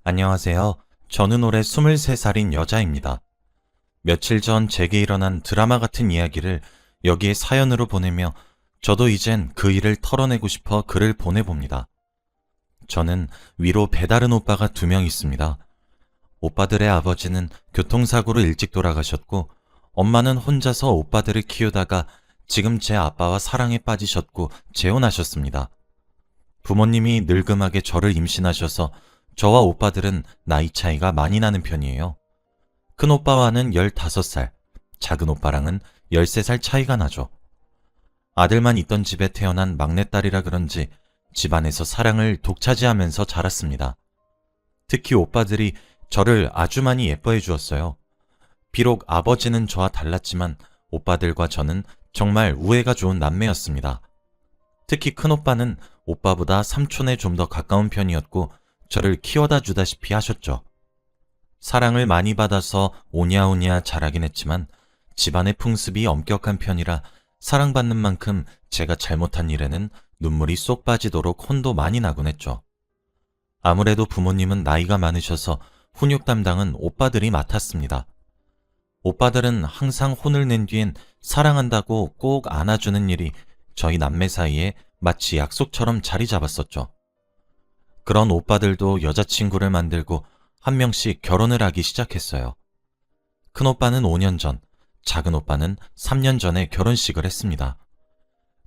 안녕하세요. 저는 올해 23살인 여자입니다. 며칠 전 제게 일어난 드라마 같은 이야기를 여기에 사연으로 보내며 저도 이젠 그 일을 털어내고 싶어 글을 보내봅니다. 저는 위로 배다른 오빠가 2명 있습니다. 오빠들의 아버지는 교통사고로 일찍 돌아가셨고 엄마는 혼자서 오빠들을 키우다가 지금 제 아빠와 사랑에 빠지셨고 재혼하셨습니다. 부모님이 늙음하게 저를 임신하셔서 저와 오빠들은 나이 차이가 많이 나는 편이에요. 큰 오빠와는 15살, 작은 오빠랑은 13살 차이가 나죠. 아들만 있던 집에 태어난 막내딸이라 그런지 집안에서 사랑을 독차지하면서 자랐습니다. 특히 오빠들이 저를 아주 많이 예뻐해 주었어요. 비록 아버지는 저와 달랐지만 오빠들과 저는 정말 우애가 좋은 남매였습니다. 특히 큰오빠는 오빠보다 삼촌에 좀 더 가까운 편이었고 저를 키워다 주다시피 하셨죠. 사랑을 많이 받아서 오냐오냐 자라긴 했지만 집안의 풍습이 엄격한 편이라 사랑받는 만큼 제가 잘못한 일에는 눈물이 쏙 빠지도록 혼도 많이 나곤 했죠. 아무래도 부모님은 나이가 많으셔서 훈육 담당은 오빠들이 맡았습니다. 오빠들은 항상 혼을 낸 뒤엔 사랑한다고 꼭 안아주는 일이 저희 남매 사이에 마치 약속처럼 자리 잡았었죠. 그런 오빠들도 여자친구를 만들고 한 명씩 결혼을 하기 시작했어요. 큰 오빠는 5년 전, 작은 오빠는 3년 전에 결혼식을 했습니다.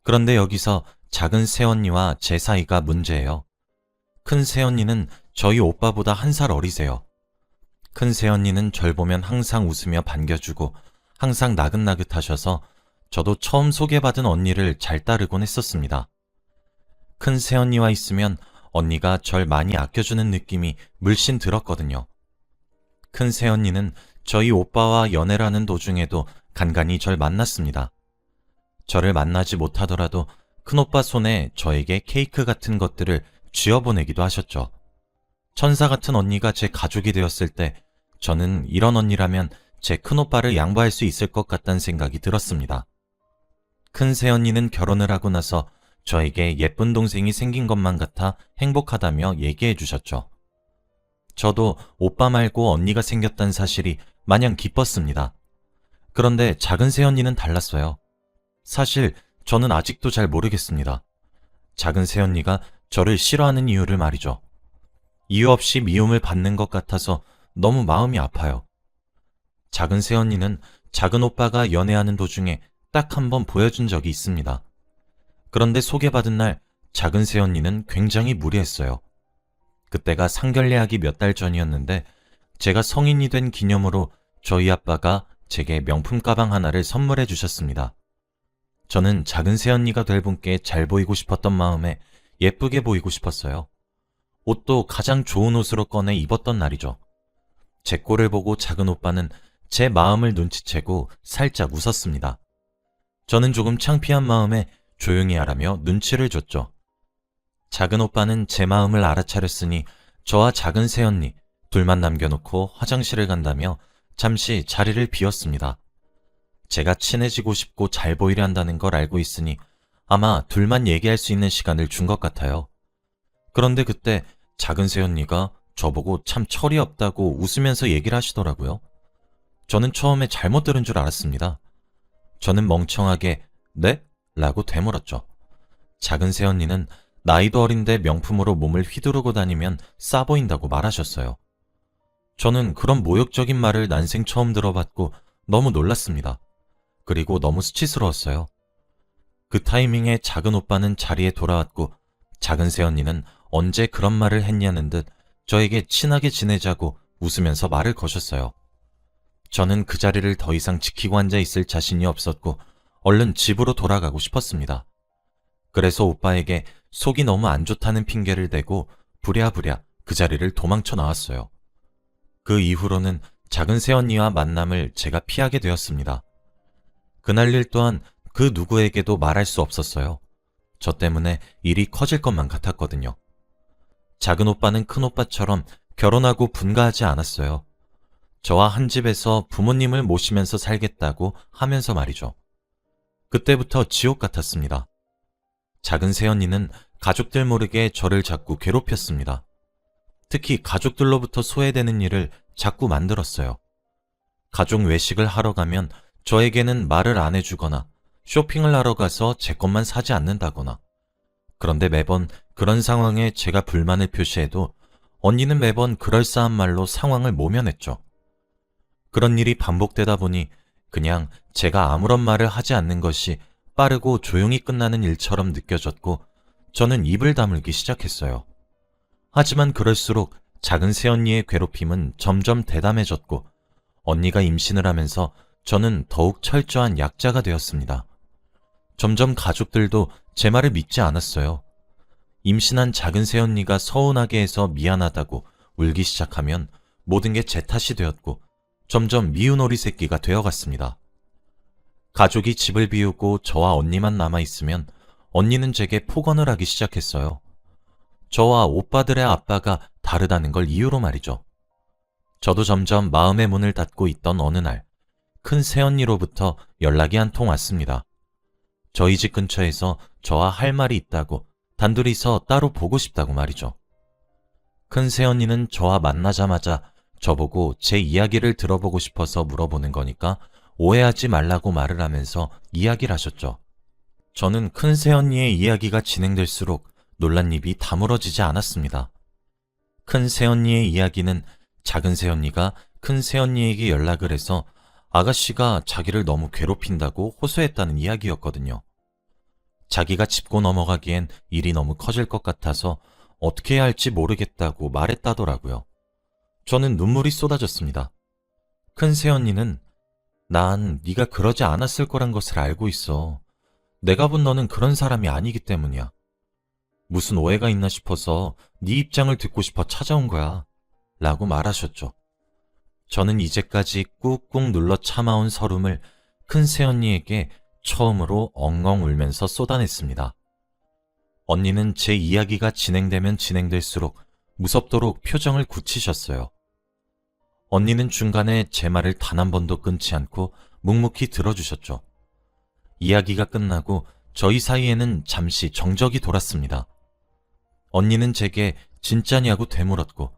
그런데 여기서 작은 새언니와 제 사이가 문제예요. 큰 새언니는 저희 오빠보다 1살 어리세요. 큰 새언니는 절 보면 항상 웃으며 반겨주고 항상 나긋나긋하셔서 저도 처음 소개받은 언니를 잘 따르곤 했었습니다. 큰 새언니와 있으면 언니가 절 많이 아껴주는 느낌이 물씬 들었거든요. 큰 새언니는 저희 오빠와 연애를 하는 도중에도 간간히 절 만났습니다. 저를 만나지 못하더라도 큰오빠 손에 저에게 케이크 같은 것들을 쥐어보내기도 하셨죠. 천사 같은 언니가 제 가족이 되었을 때 저는 이런 언니라면 제 큰오빠를 양보할 수 있을 것 같다는 생각이 들었습니다. 큰 새언니는 결혼을 하고 나서 저에게 예쁜 동생이 생긴 것만 같아 행복하다며 얘기해 주셨죠. 저도 오빠 말고 언니가 생겼다는 사실이 마냥 기뻤습니다. 그런데 작은 새언니는 달랐어요. 사실 저는 아직도 잘 모르겠습니다. 작은 새언니가 저를 싫어하는 이유를 말이죠. 이유 없이 미움을 받는 것 같아서 너무 마음이 아파요. 작은 새언니는 작은 오빠가 연애하는 도중에 딱 한 번 보여준 적이 있습니다. 그런데 소개받은 날 작은 새언니는 굉장히 무리했어요. 그때가 상견례하기 몇 달 전이었는데 제가 성인이 된 기념으로 저희 아빠가 제게 명품 가방 하나를 선물해 주셨습니다. 저는 작은 새언니가 될 분께 잘 보이고 싶었던 마음에 예쁘게 보이고 싶었어요. 옷도 가장 좋은 옷으로 꺼내 입었던 날이죠. 제 꼴을 보고 작은 오빠는 제 마음을 눈치채고 살짝 웃었습니다. 저는 조금 창피한 마음에 조용히 하라며 눈치를 줬죠. 작은 오빠는 제 마음을 알아차렸으니 저와 작은 새언니 둘만 남겨놓고 화장실을 간다며 잠시 자리를 비웠습니다. 제가 친해지고 싶고 잘 보이려 한다는 걸 알고 있으니 아마 둘만 얘기할 수 있는 시간을 준 것 같아요. 그런데 그때 작은 새언니가 저보고 참 철이 없다고 웃으면서 얘기를 하시더라고요. 저는 처음에 잘못 들은 줄 알았습니다. 저는 멍청하게 네? 라고 되물었죠. 작은 새언니는 나이도 어린데 명품으로 몸을 휘두르고 다니면 싸 보인다고 말하셨어요. 저는 그런 모욕적인 말을 난생 처음 들어봤고 너무 놀랐습니다. 그리고 너무 수치스러웠어요. 그 타이밍에 작은 오빠는 자리에 돌아왔고 작은 새언니는 언제 그런 말을 했냐는 듯 저에게 친하게 지내자고 웃으면서 말을 거셨어요. 저는 그 자리를 더 이상 지키고 앉아 있을 자신이 없었고 얼른 집으로 돌아가고 싶었습니다. 그래서 오빠에게 속이 너무 안 좋다는 핑계를 대고 부랴부랴 그 자리를 도망쳐 나왔어요. 그 이후로는 작은 새언니와 만남을 제가 피하게 되었습니다. 그날 일 또한 그 누구에게도 말할 수 없었어요. 저 때문에 일이 커질 것만 같았거든요. 작은 오빠는 큰 오빠처럼 결혼하고 분가하지 않았어요. 저와 한 집에서 부모님을 모시면서 살겠다고 하면서 말이죠. 그때부터 지옥 같았습니다. 작은 새언니는 가족들 모르게 저를 자꾸 괴롭혔습니다. 특히 가족들로부터 소외되는 일을 자꾸 만들었어요. 가족 외식을 하러 가면 저에게는 말을 안 해주거나 쇼핑을 하러 가서 제 것만 사지 않는다거나. 그런데 매번 그런 상황에 제가 불만을 표시해도 언니는 매번 그럴싸한 말로 상황을 모면했죠. 그런 일이 반복되다 보니 그냥 제가 아무런 말을 하지 않는 것이 빠르고 조용히 끝나는 일처럼 느껴졌고 저는 입을 다물기 시작했어요. 하지만 그럴수록 작은 새언니의 괴롭힘은 점점 대담해졌고 언니가 임신을 하면서 저는 더욱 철저한 약자가 되었습니다. 점점 가족들도 제 말을 믿지 않았어요. 임신한 작은 새언니가 서운하게 해서 미안하다고 울기 시작하면 모든 게 제 탓이 되었고 점점 미운 오리 새끼가 되어갔습니다. 가족이 집을 비우고 저와 언니만 남아있으면 언니는 제게 폭언을 하기 시작했어요. 저와 오빠들의 아빠가 다르다는 걸 이유로 말이죠. 저도 점점 마음의 문을 닫고 있던 어느 날, 큰 새언니로부터 연락이 한 통 왔습니다. 저희 집 근처에서 저와 할 말이 있다고 단둘이서 따로 보고 싶다고 말이죠. 큰 새언니는 저와 만나자마자 저보고 제 이야기를 들어보고 싶어서 물어보는 거니까 오해하지 말라고 말을 하면서 이야기를 하셨죠. 저는 큰 새언니의 이야기가 진행될수록 놀란 입이 다물어지지 않았습니다. 큰 새언니의 이야기는 작은 새언니가 큰 새언니에게 연락을 해서 아가씨가 자기를 너무 괴롭힌다고 호소했다는 이야기였거든요. 자기가 짚고 넘어가기엔 일이 너무 커질 것 같아서 어떻게 해야 할지 모르겠다고 말했다더라고요. 저는 눈물이 쏟아졌습니다. 큰 새언니는 난 네가 그러지 않았을 거란 것을 알고 있어. 내가 본 너는 그런 사람이 아니기 때문이야. 무슨 오해가 있나 싶어서 네 입장을 듣고 싶어 찾아온 거야. 라고 말하셨죠. 저는 이제까지 꾹꾹 눌러 참아온 서름을 큰 새언니에게 처음으로 엉엉 울면서 쏟아냈습니다. 언니는 제 이야기가 진행되면 진행될수록 무섭도록 표정을 굳히셨어요. 언니는 중간에 제 말을 단 한 번도 끊지 않고 묵묵히 들어주셨죠. 이야기가 끝나고 저희 사이에는 잠시 정적이 돌았습니다. 언니는 제게 진짜냐고 되물었고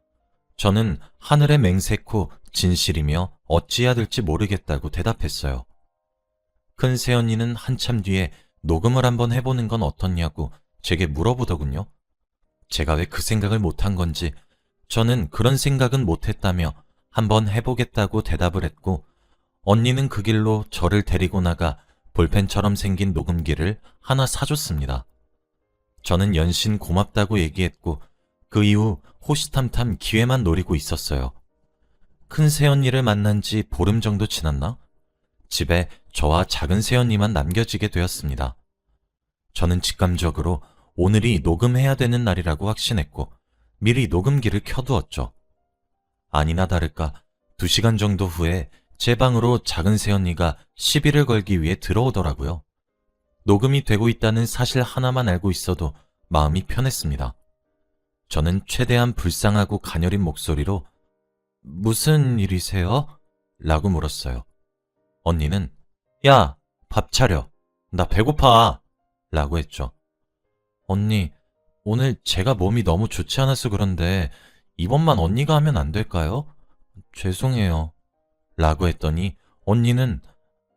저는 하늘의 맹세코 진실이며 어찌해야 될지 모르겠다고 대답했어요. 큰 새언니는 한참 뒤에 녹음을 한번 해보는 건 어떻냐고 제게 물어보더군요. 제가 왜 그 생각을 못한 건지 저는 그런 생각은 못했다며 한번 해보겠다고 대답을 했고 언니는 그 길로 저를 데리고 나가 볼펜처럼 생긴 녹음기를 하나 사줬습니다. 저는 연신 고맙다고 얘기했고 그 이후 호시탐탐 기회만 노리고 있었어요. 큰 새언니를 만난 지 보름 정도 지났나? 집에 저와 작은 새언니만 남겨지게 되었습니다. 저는 직감적으로 오늘이 녹음해야 되는 날이라고 확신했고 미리 녹음기를 켜두었죠. 아니나 다를까 2시간 정도 후에 제 방으로 작은 새언니가 시비를 걸기 위해 들어오더라고요. 녹음이 되고 있다는 사실 하나만 알고 있어도 마음이 편했습니다. 저는 최대한 불쌍하고 가녀린 목소리로 무슨 일이세요? 라고 물었어요. 언니는 야, 밥 차려. 나 배고파. 라고 했죠. 언니, 오늘 제가 몸이 너무 좋지 않아서 그런데 이번만 언니가 하면 안 될까요? 죄송해요. 라고 했더니 언니는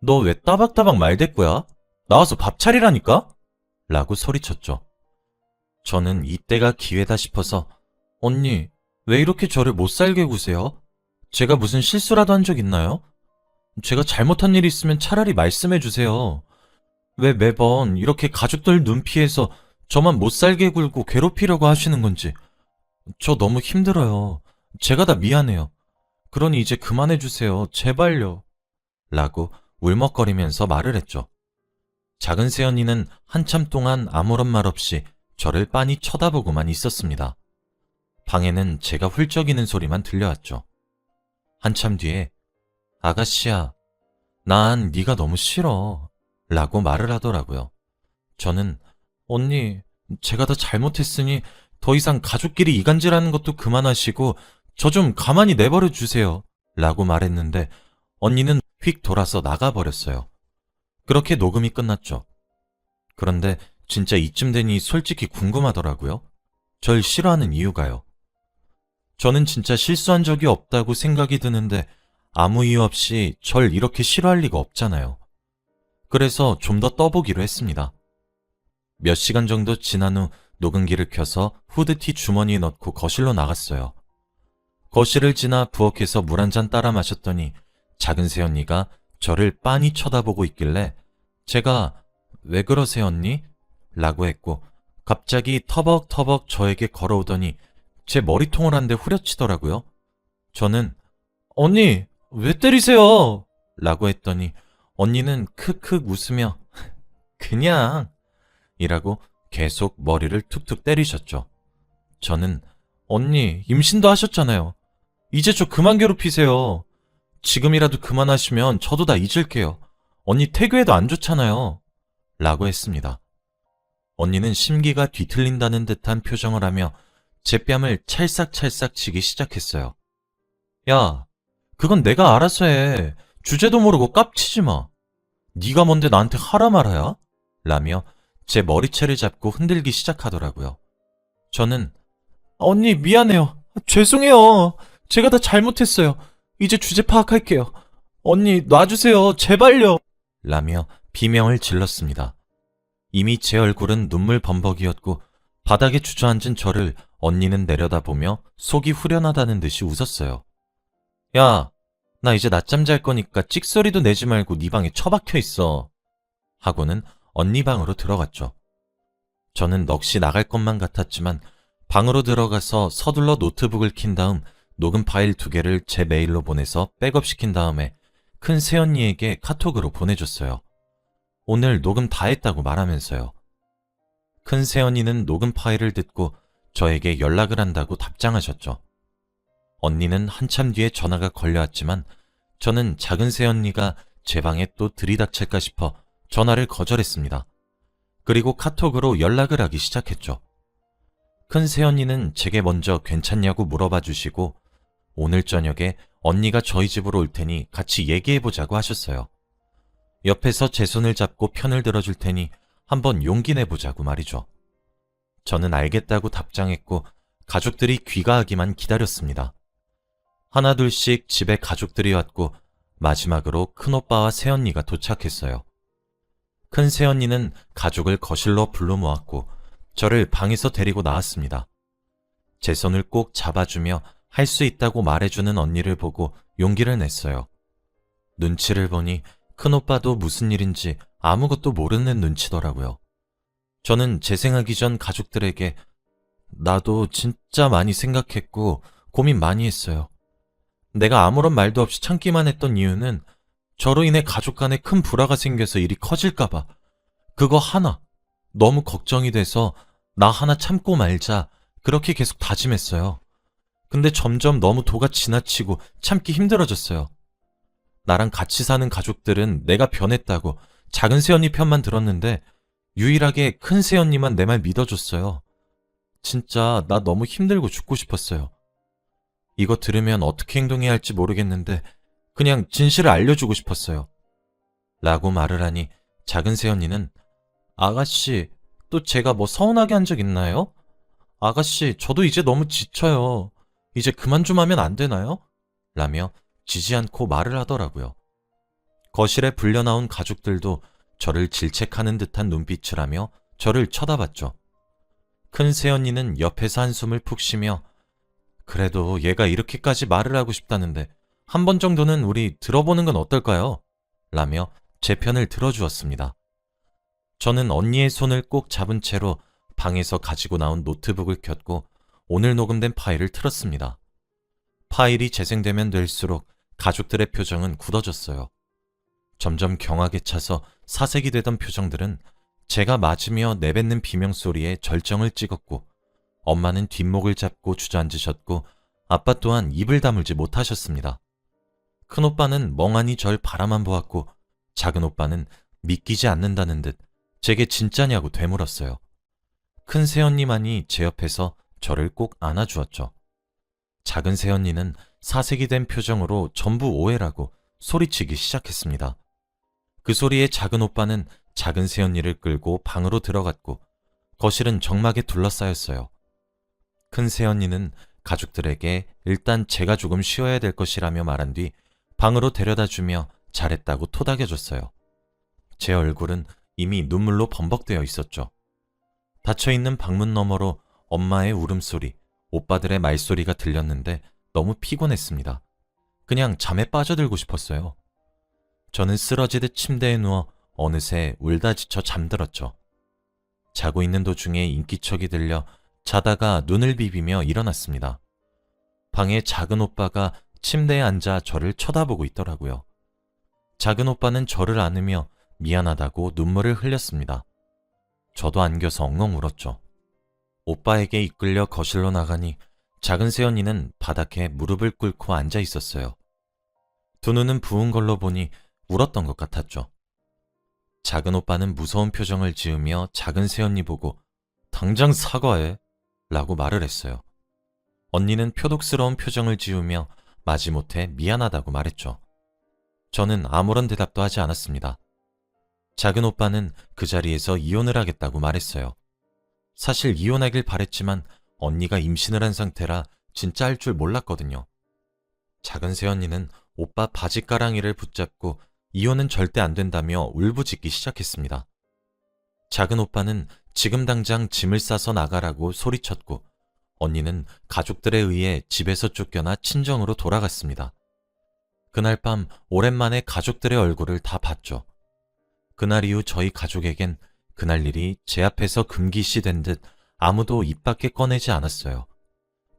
너 왜 따박따박 말대꾸야? 나와서 밥 차리라니까? 라고 소리쳤죠. 저는 이때가 기회다 싶어서 언니, 왜 이렇게 저를 못살게 구세요? 제가 무슨 실수라도 한 적 있나요? 제가 잘못한 일이 있으면 차라리 말씀해 주세요. 왜 매번 이렇게 가족들 눈 피해서 저만 못살게 굴고 괴롭히려고 하시는 건지. 저 너무 힘들어요. 제가 다 미안해요. 그러니 이제 그만해 주세요. 제발요. 라고 울먹거리면서 말을 했죠. 작은 새언니는 한참 동안 아무런 말 없이 저를 빤히 쳐다보고만 있었습니다. 방에는 제가 훌쩍이는 소리만 들려왔죠. 한참 뒤에 아가씨야, 난 네가 너무 싫어. 라고 말을 하더라고요. 저는 언니, 제가 다 잘못했으니 더 이상 가족끼리 이간질하는 것도 그만하시고 저 좀 가만히 내버려 주세요. 라고 말했는데 언니는 휙 돌아서 나가버렸어요. 그렇게 녹음이 끝났죠. 그런데 진짜 이쯤 되니 솔직히 궁금하더라고요. 절 싫어하는 이유가요. 저는 진짜 실수한 적이 없다고 생각이 드는데 아무 이유 없이 절 이렇게 싫어할 리가 없잖아요. 그래서 좀 더 떠보기로 했습니다. 몇 시간 정도 지난 후 녹음기를 켜서 후드티 주머니에 넣고 거실로 나갔어요. 거실을 지나 부엌에서 물 한 잔 따라 마셨더니 작은 새언니가 저를 빤히 쳐다보고 있길래 제가 왜 그러세요 언니? 라고 했고 갑자기 터벅터벅 저에게 걸어오더니 제 머리통을 한 대 후려치더라고요. 저는 언니 왜 때리세요? 라고 했더니 언니는 크크 웃으며 그냥 이라고 계속 머리를 툭툭 때리셨죠. 저는 언니 임신도 하셨잖아요. 이제 저 그만 괴롭히세요. 지금이라도 그만하시면 저도 다 잊을게요. 언니 태교해도 안 좋잖아요. 라고 했습니다. 언니는 심기가 뒤틀린다는 듯한 표정을 하며 제 뺨을 찰싹찰싹 치기 시작했어요. 야, 그건 내가 알아서 해. 주제도 모르고 깝치지 마. 네가 뭔데 나한테 하라 말아야? 라며 제 머리채를 잡고 흔들기 시작하더라고요. 저는 언니 미안해요. 죄송해요. 제가 다 잘못했어요. 이제 주제 파악할게요. 언니 놔주세요. 제발요. 라며 비명을 질렀습니다. 이미 제 얼굴은 눈물 범벅이었고 바닥에 주저앉은 저를 언니는 내려다보며 속이 후련하다는 듯이 웃었어요. 야, 나 이제 낮잠 잘 거니까 찍소리도 내지 말고 네 방에 처박혀 있어. 하고는 언니 방으로 들어갔죠. 저는 넋이 나갈 것만 같았지만 방으로 들어가서 서둘러 노트북을 킨 다음 녹음 파일 2개를 제 메일로 보내서 백업시킨 다음에 큰 새언니에게 카톡으로 보내줬어요. 오늘 녹음 다 했다고 말하면서요. 큰 새언니는 녹음 파일을 듣고 저에게 연락을 한다고 답장하셨죠. 언니는 한참 뒤에 전화가 걸려왔지만 저는 작은 새언니가 제 방에 또 들이닥칠까 싶어 전화를 거절했습니다. 그리고 카톡으로 연락을 하기 시작했죠. 큰 새언니는 제게 먼저 괜찮냐고 물어봐 주시고 오늘 저녁에 언니가 저희 집으로 올 테니 같이 얘기해보자고 하셨어요. 옆에서 제 손을 잡고 편을 들어줄 테니 한번 용기 내보자고 말이죠. 저는 알겠다고 답장했고 가족들이 귀가하기만 기다렸습니다. 하나둘씩 집에 가족들이 왔고 마지막으로 큰오빠와 새언니가 도착했어요. 큰 새언니는 가족을 거실로 불러 모았고 저를 방에서 데리고 나왔습니다. 제 손을 꼭 잡아주며 할 수 있다고 말해주는 언니를 보고 용기를 냈어요. 눈치를 보니 큰오빠도 무슨 일인지 아무것도 모르는 눈치더라고요. 저는 재생하기 전 가족들에게 나도 진짜 많이 생각했고 고민 많이 했어요. 내가 아무런 말도 없이 참기만 했던 이유는 저로 인해 가족 간에 큰 불화가 생겨서 일이 커질까봐 그거 하나 너무 걱정이 돼서 나 하나 참고 말자 그렇게 계속 다짐했어요. 근데 점점 너무 도가 지나치고 참기 힘들어졌어요. 나랑 같이 사는 가족들은 내가 변했다고 작은 새언니 편만 들었는데 유일하게 큰 새언니만 내 말 믿어줬어요. 진짜 나 너무 힘들고 죽고 싶었어요. 이거 들으면 어떻게 행동해야 할지 모르겠는데 그냥 진실을 알려주고 싶었어요. 라고 말을 하니 작은 새언니는 아가씨, 또 제가 뭐 서운하게 한 적 있나요? 아가씨, 저도 이제 너무 지쳐요. 이제 그만 좀 하면 안 되나요? 라며 지지 않고 말을 하더라고요. 거실에 불려나온 가족들도 저를 질책하는 듯한 눈빛을 하며 저를 쳐다봤죠. 큰 새언니는 옆에서 한숨을 푹 쉬며 그래도 얘가 이렇게까지 말을 하고 싶다는데 한 번 정도는 우리 들어보는 건 어떨까요? 라며 제 편을 들어주었습니다. 저는 언니의 손을 꼭 잡은 채로 방에서 가지고 나온 노트북을 켰고 오늘 녹음된 파일을 틀었습니다. 파일이 재생되면 될수록 가족들의 표정은 굳어졌어요. 점점 경악에 차서 사색이 되던 표정들은 제가 맞으며 내뱉는 비명소리에 절정을 찍었고 엄마는 뒷목을 잡고 주저앉으셨고 아빠 또한 입을 다물지 못하셨습니다. 큰오빠는 멍하니 절 바라만 보았고 작은오빠는 믿기지 않는다는 듯 제게 진짜냐고 되물었어요. 큰 새언니만이 제 옆에서 저를 꼭 안아주었죠. 작은 새언니는 사색이 된 표정으로 전부 오해라고 소리치기 시작했습니다. 그 소리에 작은 오빠는 작은 새언니를 끌고 방으로 들어갔고 거실은 적막에 둘러싸였어요. 큰 새언니는 가족들에게 일단 제가 조금 쉬어야 될 것이라며 말한 뒤 방으로 데려다주며 잘했다고 토닥여줬어요. 제 얼굴은 이미 눈물로 범벅되어 있었죠. 닫혀있는 방문 너머로 엄마의 울음소리, 오빠들의 말소리가 들렸는데 너무 피곤했습니다. 그냥 잠에 빠져들고 싶었어요. 저는 쓰러지듯 침대에 누워 어느새 울다 지쳐 잠들었죠. 자고 있는 도중에 인기척이 들려 자다가 눈을 비비며 일어났습니다. 방에 작은 오빠가 침대에 앉아 저를 쳐다보고 있더라고요. 작은 오빠는 저를 안으며 미안하다고 눈물을 흘렸습니다. 저도 안겨서 엉엉 울었죠. 오빠에게 이끌려 거실로 나가니 작은 새언니는 바닥에 무릎을 꿇고 앉아 있었어요. 두 눈은 부은 걸로 보니 울었던 것 같았죠. 작은 오빠는 무서운 표정을 지으며 작은 새언니 보고 당장 사과해 라고 말을 했어요. 언니는 표독스러운 표정을 지으며 마지못해 미안하다고 말했죠. 저는 아무런 대답도 하지 않았습니다. 작은 오빠는 그 자리에서 이혼을 하겠다고 말했어요. 사실 이혼하길 바랬지만 언니가 임신을 한 상태라 진짜 할 줄 몰랐거든요. 작은 새언니는 오빠 바지가랑이를 붙잡고 이혼은 절대 안 된다며 울부짖기 시작했습니다. 작은 오빠는 지금 당장 짐을 싸서 나가라고 소리쳤고 언니는 가족들에 의해 집에서 쫓겨나 친정으로 돌아갔습니다. 그날 밤 오랜만에 가족들의 얼굴을 다 봤죠. 그날 이후 저희 가족에겐 그날 일이 제 앞에서 금기시 된 듯 아무도 입 밖에 꺼내지 않았어요.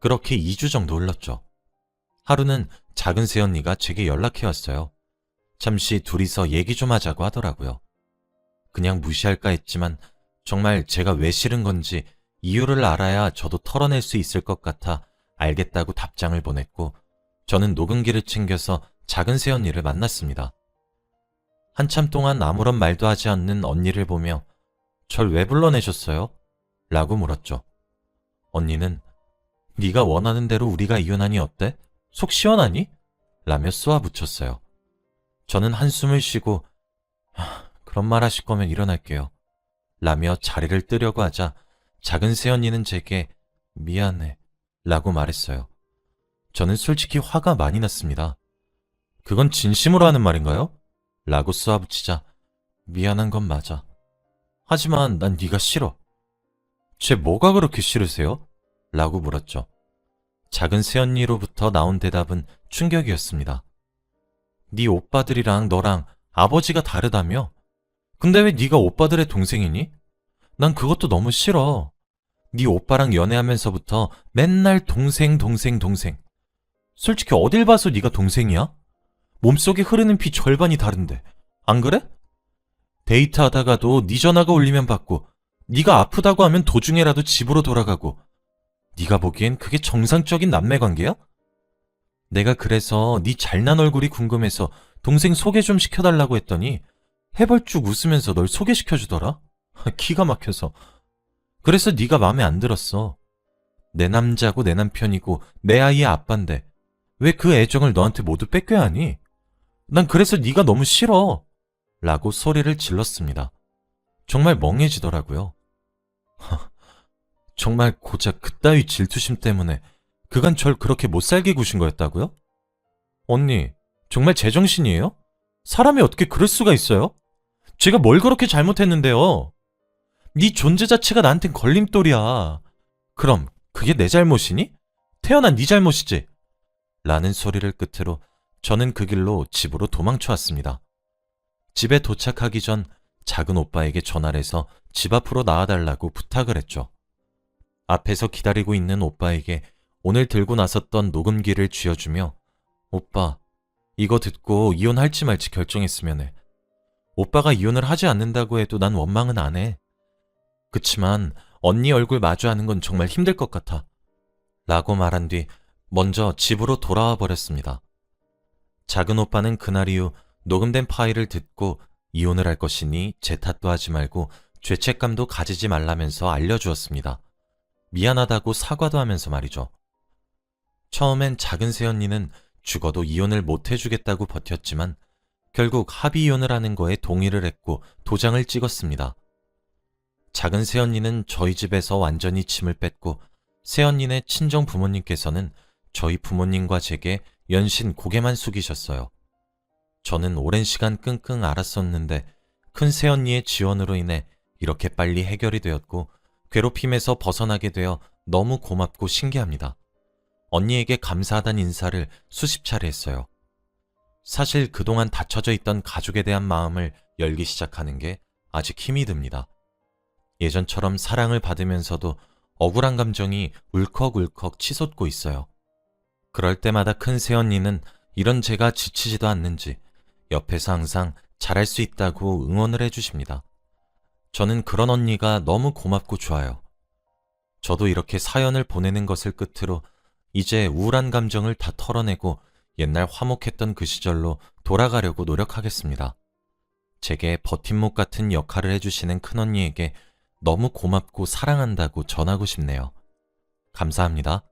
그렇게 2주 정도 흘렀죠. 하루는 작은 새언니가 제게 연락해왔어요. 잠시 둘이서 얘기 좀 하자고 하더라고요. 그냥 무시할까 했지만 정말 제가 왜 싫은 건지 이유를 알아야 저도 털어낼 수 있을 것 같아 알겠다고 답장을 보냈고 저는 녹음기를 챙겨서 작은 새언니를 만났습니다. 한참 동안 아무런 말도 하지 않는 언니를 보며 절 왜 불러내셨어요? 라고 물었죠. 언니는 네가 원하는 대로 우리가 이혼하니 어때? 속 시원하니? 라며 쏘아붙였어요. 저는 한숨을 쉬고 그런 말 하실 거면 일어날게요. 라며 자리를 뜨려고 하자 작은 새언니는 제게 미안해 라고 말했어요. 저는 솔직히 화가 많이 났습니다. 그건 진심으로 하는 말인가요? 라고 쏘아붙이자 미안한 건 맞아. 하지만 난 네가 싫어. 쟤 뭐가 그렇게 싫으세요? 라고 물었죠. 작은 새언니로부터 나온 대답은 충격이었습니다. 네 오빠들이랑 너랑 아버지가 다르다며? 근데 왜 네가 오빠들의 동생이니? 난 그것도 너무 싫어. 네 오빠랑 연애하면서부터 맨날 동생. 솔직히 어딜 봐서 네가 동생이야? 몸속에 흐르는 피 절반이 다른데. 안 그래? 데이트하다가도 네 전화가 울리면 받고 네가 아프다고 하면 도중에라도 집으로 돌아가고 네가 보기엔 그게 정상적인 남매관계야? 내가 그래서 네 잘난 얼굴이 궁금해서 동생 소개 좀 시켜달라고 했더니 해벌쭉 웃으면서 널 소개시켜주더라? 기가 막혀서. 그래서 네가 마음에 안 들었어. 내 남자고 내 남편이고 내 아이의 아빠인데 왜 그 애정을 너한테 모두 뺏겨야 하니? 난 그래서 네가 너무 싫어. 라고 소리를 질렀습니다. 정말 멍해지더라고요. 정말 고작 그따위 질투심 때문에 그간 절 그렇게 못살게 구신 거였다고요? 언니, 정말 제정신이에요? 사람이 어떻게 그럴 수가 있어요? 제가 뭘 그렇게 잘못했는데요? 네 존재 자체가 나한텐 걸림돌이야. 그럼 그게 내 잘못이니? 태어난 네 잘못이지? 라는 소리를 끝으로 저는 그 길로 집으로 도망쳐 왔습니다. 집에 도착하기 전 작은 오빠에게 전화를 해서 집 앞으로 나와달라고 부탁을 했죠. 앞에서 기다리고 있는 오빠에게 오늘 들고 나섰던 녹음기를 쥐어주며 오빠, 이거 듣고 이혼할지 말지 결정했으면 해. 오빠가 이혼을 하지 않는다고 해도 난 원망은 안 해. 그치만 언니 얼굴 마주하는 건 정말 힘들 것 같아. 라고 말한 뒤 먼저 집으로 돌아와 버렸습니다. 작은 오빠는 그날 이후 녹음된 파일을 듣고 이혼을 할 것이니 제 탓도 하지 말고 죄책감도 가지지 말라면서 알려주었습니다. 미안하다고 사과도 하면서 말이죠. 처음엔 작은 새언니는 죽어도 이혼을 못 해주겠다고 버텼지만 결국 합의 이혼을 하는 거에 동의를 했고 도장을 찍었습니다. 작은 새언니는 저희 집에서 완전히 침을 뺐고 새언니네 친정 부모님께서는 저희 부모님과 제게 연신 고개만 숙이셨어요. 저는 오랜 시간 끙끙 앓았었는데 큰 새언니의 지원으로 인해 이렇게 빨리 해결이 되었고 괴롭힘에서 벗어나게 되어 너무 고맙고 신기합니다. 언니에게 감사하다는 인사를 수십 차례 했어요. 사실 그동안 닫혀져 있던 가족에 대한 마음을 열기 시작하는 게 아직 힘이 듭니다. 예전처럼 사랑을 받으면서도 억울한 감정이 울컥울컥 치솟고 있어요. 그럴 때마다 큰 새언니는 이런 제가 지치지도 않는지 옆에서 항상 잘할 수 있다고 응원을 해주십니다. 저는 그런 언니가 너무 고맙고 좋아요. 저도 이렇게 사연을 보내는 것을 끝으로 이제 우울한 감정을 다 털어내고 옛날 화목했던 그 시절로 돌아가려고 노력하겠습니다. 제게 버팀목 같은 역할을 해주시는 큰언니에게 너무 고맙고 사랑한다고 전하고 싶네요. 감사합니다.